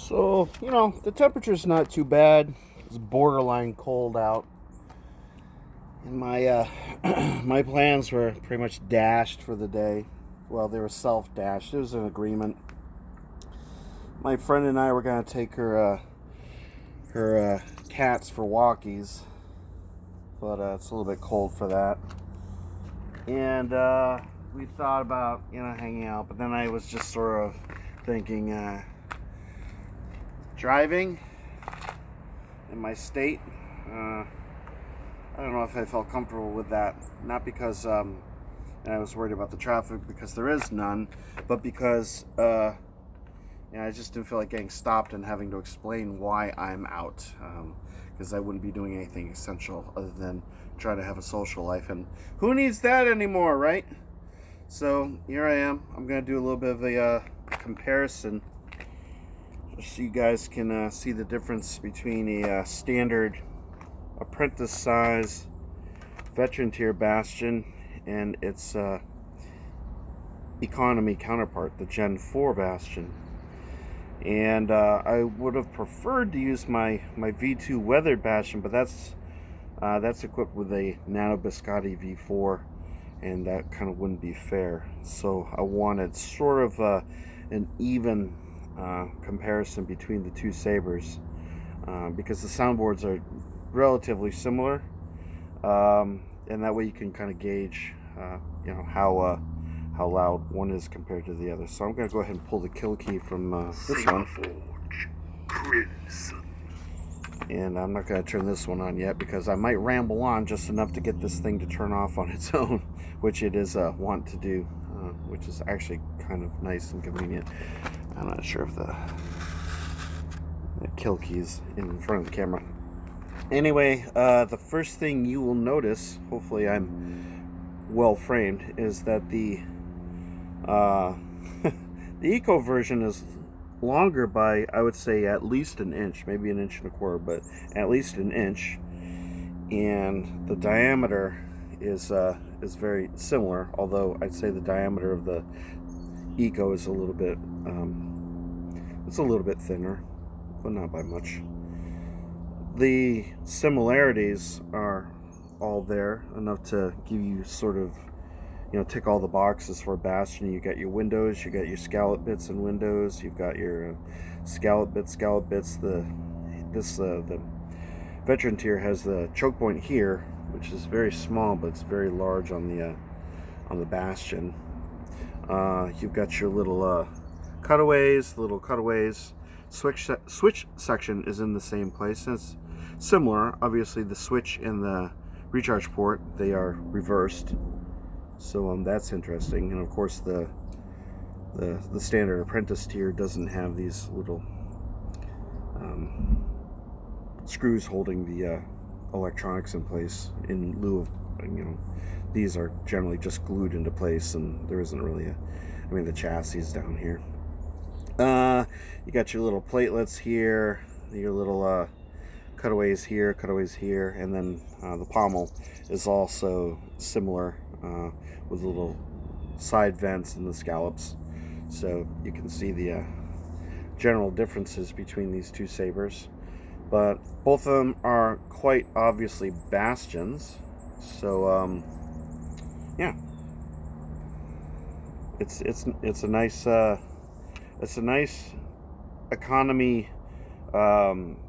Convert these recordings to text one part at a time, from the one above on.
So, the temperature's not too bad. It's borderline cold out. And my my plans were pretty much dashed for the day. Well, they were self-dashed. It was an agreement. My friend and I were going to take her cats for walkies. But it's a little bit cold for that. And we thought about, hanging out. But then I was just sort of thinking, driving in my state, I don't know if I felt comfortable with that. Not because I was worried about the traffic, because there is none, but because I just didn't feel like getting stopped and having to explain why I'm out, because I wouldn't be doing anything essential other than try to have a social life, and who needs that anymore, right? So here I am. I'm going to do a little bit of a comparison so you guys can see the difference between a standard Apprentice size veteran tier Bastion and its economy counterpart, the Gen 4 Bastion. And I would have preferred to use my V2 weathered Bastion, but that's equipped with a Nano Biscotti V4, and that kind of wouldn't be fair. So I wanted sort of an even comparison between the two sabers, because the soundboards are relatively similar, and that way you can kind of gauge how loud one is compared to the other. So I'm going to go ahead and pull the kill key from this one, and I'm not going to turn this one on yet because I might ramble on just enough to get this thing to turn off on its own, which it is wont to do, which is actually kind of nice and convenient. I'm not sure if the kill key's in front of the camera. Anyway, the first thing you will notice, hopefully I'm well framed, is that the the Eco version is longer by, I would say, at least an inch, maybe an inch and a quarter, but at least an inch. And the diameter is very similar, although I'd say the diameter of the Eco is a little bit it's a little bit thinner, but not by much. The similarities are all there, enough to give you sort of, tick all the boxes for Bastion. You got your windows, you got your scallop bits and windows, you've got your scallop bits. The veteran tier has the choke point here, which is very small, but it's very large on the Bastion. You've got your little cutaways. Switch section is in the same place. It's similar. Obviously, the switch and the recharge port, they are reversed. So that's interesting. And of course, the standard Apprentice tier doesn't have these little screws holding the electronics in place. In lieu of, these are generally just glued into place, and there isn't really the chassis is down here. You got your little platelets here, your little cutaways here, and then the pommel is also similar, with little side vents and the scallops. So you can see the general differences between these two sabers, but both of them are quite obviously Bastions. So yeah, it's a nice economy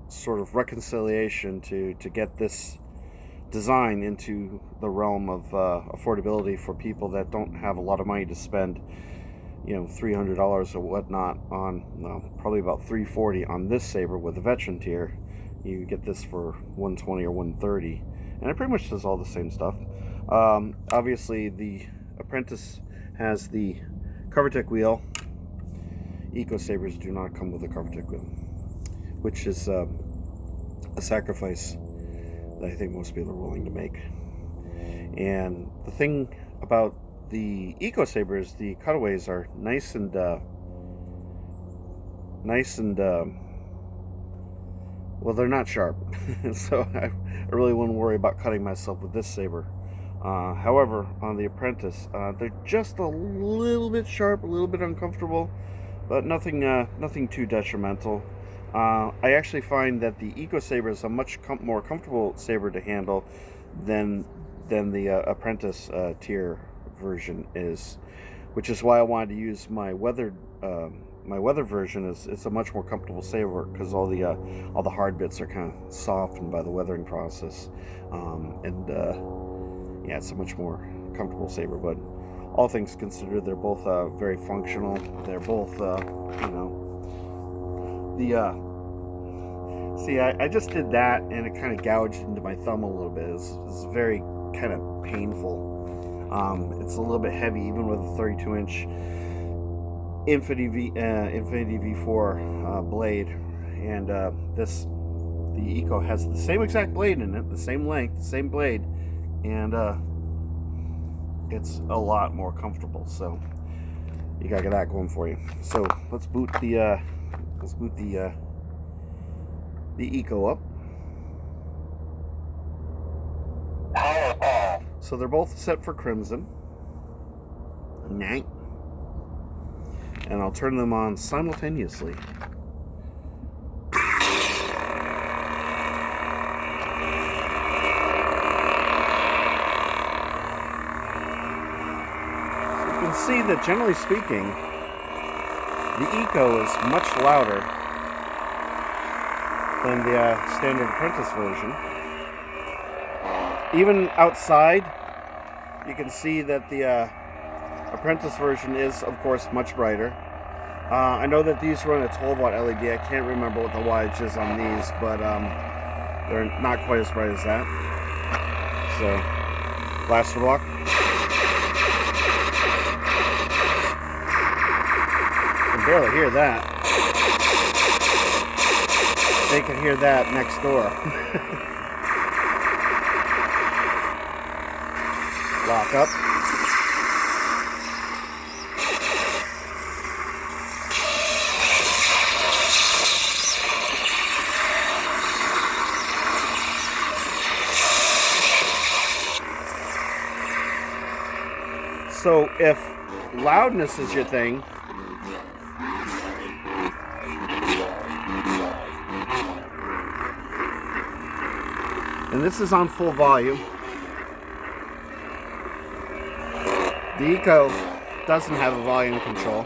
sort of reconciliation to get this design into the realm of affordability for people that don't have a lot of money to spend, $300 or whatnot on, probably about $340 on this saber with the veteran tier. You get this for $120 or $130, and it pretty much does all the same stuff. Obviously, the Apprentice has the CoverTech wheel. Eco sabers do not come with a CoverTech wheel, which is a sacrifice that I think most people are willing to make. And the thing about the Eco saber is the cutaways are nice and well, they're not sharp. So I really wouldn't worry about cutting myself with this saber. However, on the Apprentice, they're just a little bit sharp, a little bit uncomfortable, but nothing too detrimental. I actually find that the Eco Saber is a much more comfortable saber to handle than the Apprentice tier version is, which is why I wanted to use my weather version. Is It's a much more comfortable saber because all the hard bits are kind of softened by the weathering process, and yeah, it's a much more comfortable saber. But all things considered, they're both very functional. They're both see, I just did that and it kind of gouged into my thumb a little bit. It's very kind of painful. It's a little bit heavy, even with a 32-inch Infinity V4 blade, and the Eco has the same exact blade in it, the same length, the same blade, and it's a lot more comfortable. So you gotta get that going for you. So let's boot the Eco up. So they're both set for Crimson. And I'll turn them on simultaneously. You can see that, generally speaking, the Eco is much louder than the standard Apprentice version. Even outside, you can see that the Apprentice version is, of course, much brighter. I know that these run a 12-watt LED. I can't remember what the wattage is on these, but they're not quite as bright as that. So, blaster block. You can barely hear that. They can hear that next door. Lock up. So if loudness is your thing, and this is on full volume, the Eco doesn't have a volume control.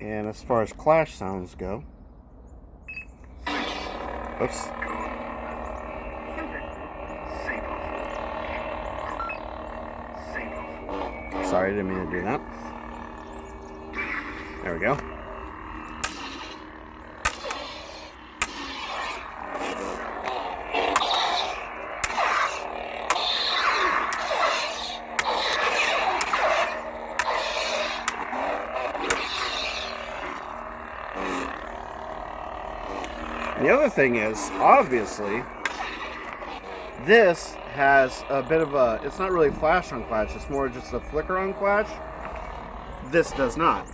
And as far as clash sounds go, oops. Sorry, I didn't mean to do that. There we go. The other thing is, obviously, this has a bit of a, it's not really flash on clash, it's more just a flicker on clash. This does not.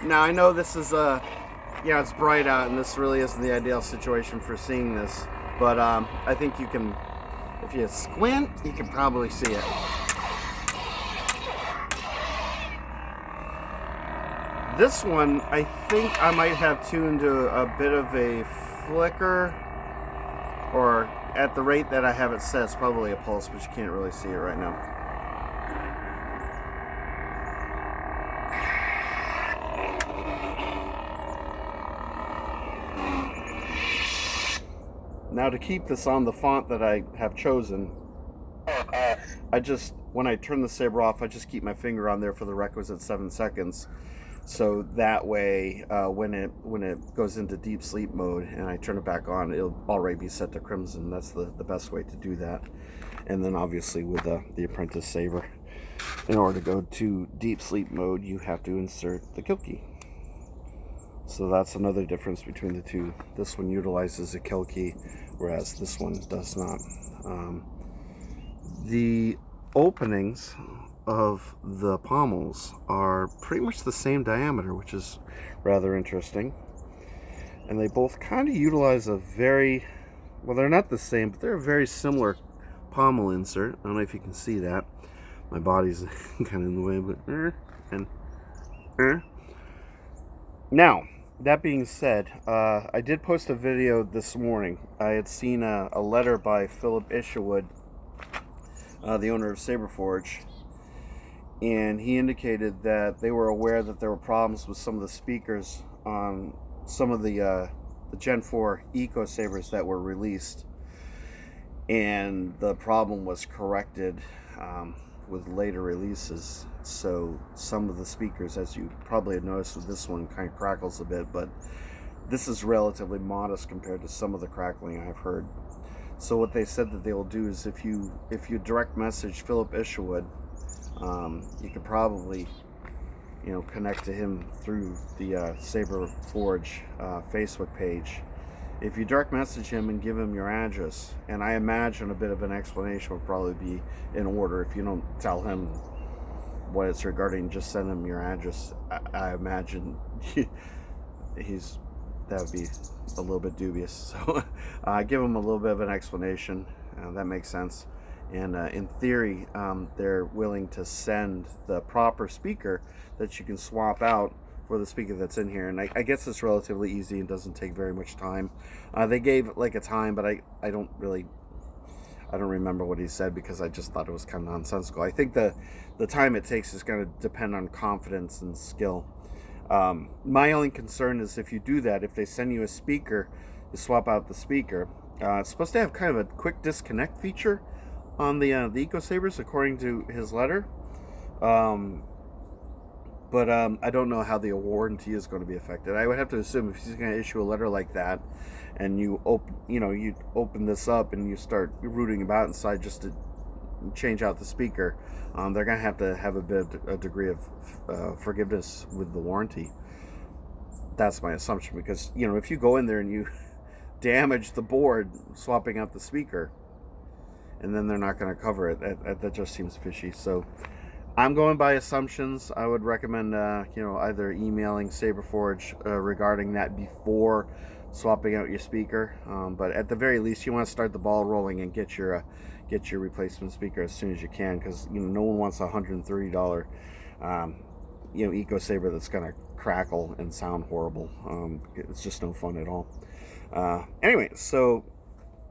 Now, I know this is yeah, it's bright out, and this really isn't the ideal situation for seeing this, but I think you can, if you squint, you can probably see it. This one, I think I might have tuned to a bit of a flicker, or at the rate that I have it set, it's probably a pulse, but you can't really see it right now. Now, to keep this on the font that I have chosen, I just, when I turn the saber off, I just keep my finger on there for the requisite 7 seconds. So that way, when it goes into deep sleep mode and I turn it back on, it'll already be set to Crimson. That's the best way to do that. And then obviously with the Apprentice saber, in order to go to deep sleep mode, you have to insert the kill key. So that's another difference between the two. This one utilizes a kill key, whereas this one does not. The openings of the pommels are pretty much the same diameter, which is rather interesting. And they both kind of utilize a very, well, they're not the same, but they're a very similar pommel insert. I don't know if you can see that. My body's kind of in the way, but Now, that being said, I did post a video this morning. I had seen a letter by Philip Isherwood, the owner of Saberforge, and he indicated that they were aware that there were problems with some of the speakers on some of the Gen 4 Eco Sabers that were released, and the problem was corrected with later releases. So some of the speakers, as you probably have noticed with this one, kind of crackles a bit, but this is relatively modest compared to some of the crackling I've heard. So what they said that they will do is if you direct message Philip Isherwood, you could probably connect to him through the Saberforge Facebook page. If you direct message him and give him your address, and I imagine a bit of an explanation would probably be in order. If you don't tell him what it's regarding, just send him your address. I imagine that would be a little bit dubious. So give him a little bit of an explanation. That makes sense. And in theory, they're willing to send the proper speaker that you can swap out for the speaker that's in here. And I guess it's relatively easy and doesn't take very much time. They gave like a time, but I don't remember what he said because I just thought it was kind of nonsensical. I think the time it takes is going to depend on confidence and skill. My only concern is if you do that, if they send you a speaker, you swap out the speaker. It's supposed to have kind of a quick disconnect feature on the Eco Sabers, according to his letter. But I don't know how the warranty is going to be affected. I would have to assume if he's going to issue a letter like that, and you open this up and you start rooting about inside just to change out the speaker, they're going to have a degree of forgiveness with the warranty. That's my assumption, because if you go in there and you damage the board swapping out the speaker, and then they're not going to cover it, that just seems fishy. So I'm going by assumptions. I would recommend either emailing Saberforge regarding that before swapping out your speaker, but at the very least you want to start the ball rolling and get your replacement speaker as soon as you can, because no one wants a $130 Eco Saber that's going to crackle and sound horrible. It's just no fun at all. Anyway, so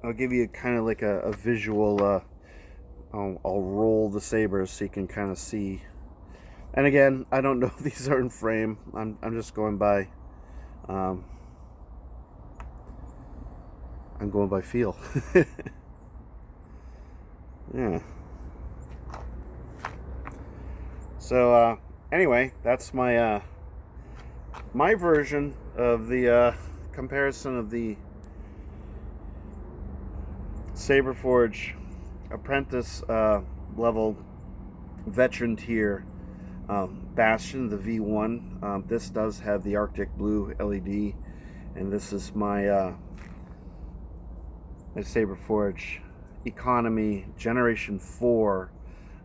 I'll give you kind of like a visual. I'll roll the sabers so you can kind of see. And again, I don't know if these are in frame. I'm just going by. I'm going by feel. Yeah. So anyway, that's my my version of the comparison of the Saberforge Apprentice level veteran tier Bastion, the V1. This does have the Arctic Blue LED, and this is my Saberforge Economy Generation 4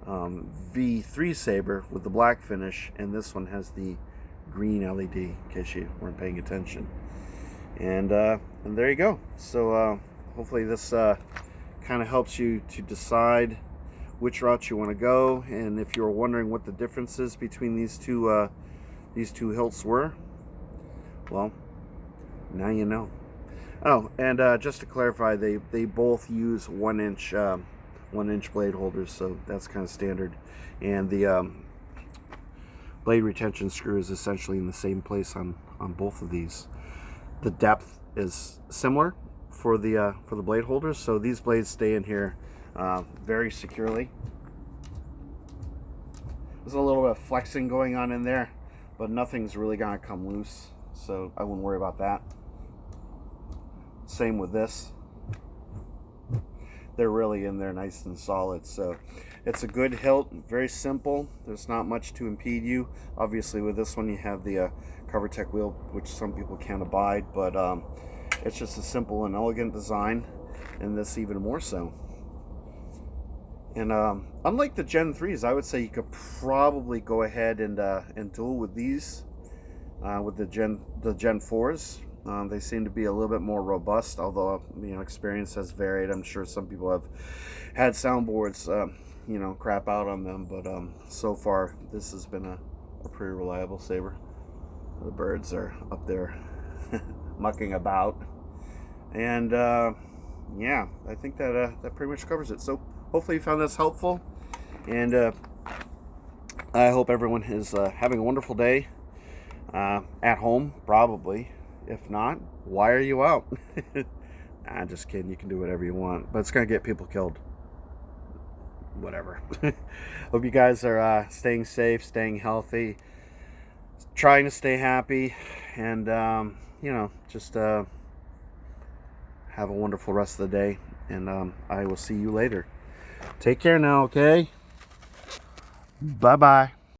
V3 Saber with the black finish, and this one has the green LED, in case you weren't paying attention. And there you go. So hopefully this kind of helps you to decide which route you want to go, and if you were wondering what the differences between these two hilts were, well, now you know. Oh, and just to clarify, they both use 1-inch blade holders, so that's kind of standard, and the blade retention screw is essentially in the same place on both of these. The depth is similar for the blade holders, so these blades stay in here very securely. There's a little bit of flexing going on in there, but nothing's really gonna come loose, so I wouldn't worry about that. Same with this. They're really in there nice and solid, so it's a good hilt, very simple. There's not much to impede you. Obviously with this one you have the CoverTech wheel, which some people can't abide, but it's just a simple and elegant design, and this even more so. And unlike the Gen 3s, I would say you could probably go ahead and duel with these, with the Gen 4s. They seem to be a little bit more robust, although experience has varied. I'm sure some people have had soundboards crap out on them, but so far this has been a pretty reliable saber. The birds are up there mucking about, and yeah, I think that pretty much covers it. So hopefully you found this helpful, and I hope everyone is having a wonderful day at home, probably. If not, why are you out? Nah, just kidding. You can do whatever you want, but it's going to get people killed. Whatever. Hope you guys are staying safe, staying healthy, trying to stay happy, and just have a wonderful rest of the day. And I will see you later. Take care now, okay? Bye-bye.